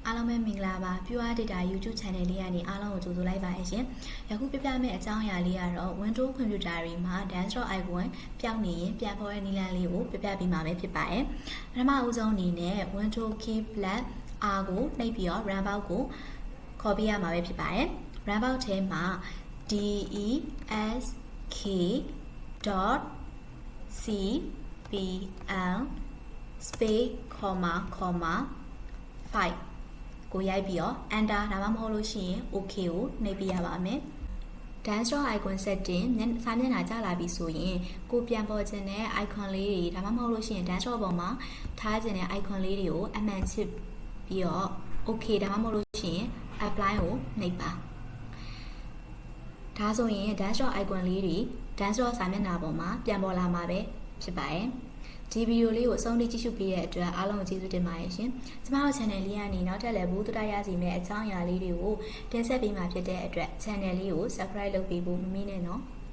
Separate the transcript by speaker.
Speaker 1: အားလုံးပဲမင်္ဂလာပါ Pure Data YouTube Channel လေးကနေအားလုံးကိုကြိုဆိုလိုက်ပါရှင်။ယခုပြပြမယ့်အကြောင်းအရာလေးကတော့ Windows Computer တွေမှာ Desktop icon ပျောက်နေရင်ပြန်ပေါ်တဲ့နည်းလမ်းလေးကိုပြပြပေးမှာပဲဖြစ်ပါတယ်။ပထမအဦးဆုံးအနေနဲ့ Windows Key Plus R ကိုနှိပ်ပြီးတော့ Run Box ကိုခေါ်ပြရမှာပဲဖြစ်ပါတယ်။ Run Box ထဲမှာ desk.cpl space comma 5ကိုရိုက်ပြီးတော့ enter ဒါမှမဟုတ်လို့ရှိရင် OK ကိုနှိပ်ပြရပါမယ်။ Desktop icon setting စာမျက်နှာကျလာပြီဆိုရင်ကိုပြန်ပေါ်ခြင်းတဲ့ icon လေးတွေဒါမှမဟုတ်လို့ရှိရင် Desktop ပေါ်မှာထားခြင်းတဲ့ icon လေးတွေကိုအမှန်ချစ်ပြီးတော့ OK ဒါမှမဟုတ်လို့ရှိရင် apply ကိုနှိပ်ပါဒါဆိုရင် Desktop icon လေးတွေ Desktop စာမျက်နှာပေါ်မှာပြန်ပေါ်လာမှာပဲဖြစ်ပါတယ်ဒီဗီဒီယိုလေးကိုအဆုံးထိကြည့်ရှုပေးတဲ့အတွက်အားလုံးကိုကျေးဇူးတင်ပါတယ်ရှင်။ကျမတို့ channel လေးကနေနောက်ထပ်လည်းဘူးတူတရစီမဲ့အကြောင်းအရာလေးတွေကိုတင်ဆက်ပေးမှာဖြစ်တဲ့အတွက် channel လေးကို subscribe လုပ်ပေးဖို့မမေ့နဲ့နော်။